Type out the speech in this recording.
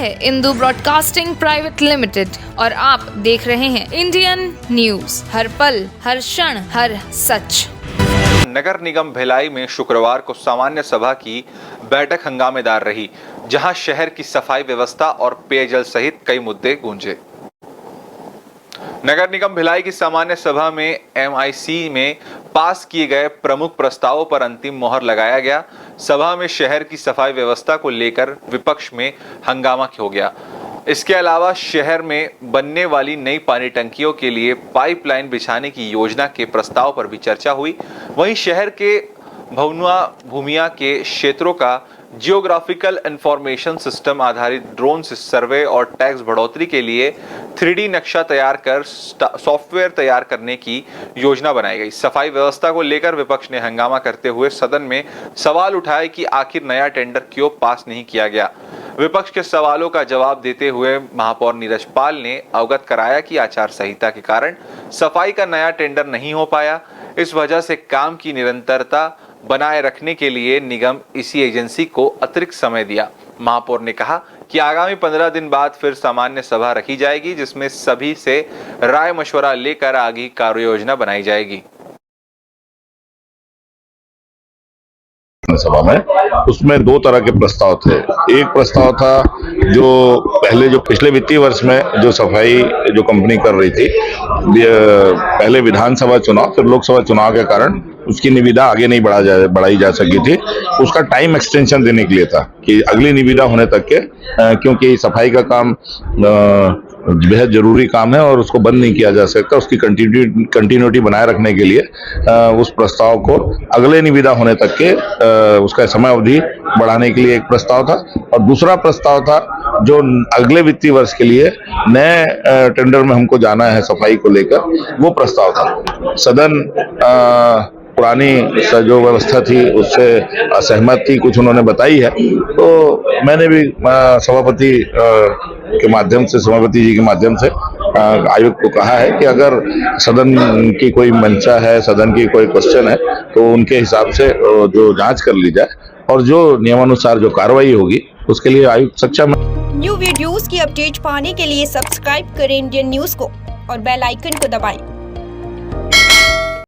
है Indu broadcasting private limited और आप देख रहे हैं इंडियन न्यूज, हर पल, हर क्षण, हर सच। नगर निगम भिलाई में शुक्रवार को सामान्य सभा की बैठक हंगामेदार रही, जहां शहर की सफाई व्यवस्था और पेयजल सहित कई मुद्दे गूंजे। नगर निगम भिलाई की सामान्य सभा में MIC में पास किए गए प्रमुख प्रस्तावों पर अंतिम मोहर लगाया गया। सभा में शहर की सफाई व्यवस्था को लेकर विपक्ष में हंगामा हो गया। इसके अलावा शहर में बनने वाली नई पानी टंकियों के लिए पाइपलाइन बिछाने की योजना के प्रस्ताव पर भी चर्चा हुई। वहीं शहर के भवनुआ भूमिया के क्षेत्रों का जियोग्राफिकल इंफॉर्मेशन सिस्टम आधारित ड्रोन से सर्वे और टैक्स बढ़ोतरी के लिए 3D नक्शा तैयार कर सॉफ्टवेयर तैयार करने की योजना बनाई गई। सफाई व्यवस्था को लेकर विपक्ष ने हंगामा करते हुए सदन में सवाल उठाए कि आखिर नया टेंडर क्यों पास नहीं किया गया। विपक्ष के सवालों का जवाब देते हुए महापौर नीरज पाल ने अवगत कराया कि आचार संहिता के कारण सफाई का नया टेंडर नहीं हो पाया। इस वजह से काम की निरंतरता बनाए रखने के लिए निगम इसी एजेंसी को अतिरिक्त समय दिया। महापौर ने कहा कि आगामी 15 दिन बाद फिर सामान्य सभा रखी जाएगी, जिसमें सभी से राय मशवरा लेकर आगे कार्य योजना बनाई जाएगी। सभा में उसमें दो तरह के प्रस्ताव थे। एक प्रस्ताव था जो पिछले वित्तीय वर्ष में जो सफाई जो कंपनी कर रही थी, पहले विधानसभा चुनाव फिर लोकसभा चुनाव के कारण उसकी निविदा आगे नहीं बढ़ाई जा सकी थी। उसका टाइम एक्सटेंशन देने के लिए था कि अगली निविदा होने तक के, क्योंकि सफाई का काम बेहद जरूरी काम है और उसको बंद नहीं किया जा सकता। उसकी कंटिन्यूटी बनाए रखने के लिए उस प्रस्ताव को अगले निविदा होने तक के उसका समय अवधि बढ़ाने के लिए एक प्रस्ताव था। और दूसरा प्रस्ताव था जो अगले वित्तीय वर्ष के लिए नए टेंडर में हमको जाना है सफाई को लेकर, वो प्रस्ताव था। सदन पुरानी जो व्यवस्था थी उससे असहमत थी, कुछ उन्होंने बताई है। तो मैंने भी सभापति जी के माध्यम से आयुक्त को कहा है कि अगर सदन की कोई मंशा है, सदन की कोई क्वेश्चन है, तो उनके हिसाब से जो जांच कर ली जाए और जो नियमानुसार जो कार्रवाई होगी उसके लिए आयुक्त सक्षम है। न्यू वीडियोस की अपडेट पाने के लिए सब्सक्राइब करें इंडियन न्यूज को और बेल आइकन को दबाएं।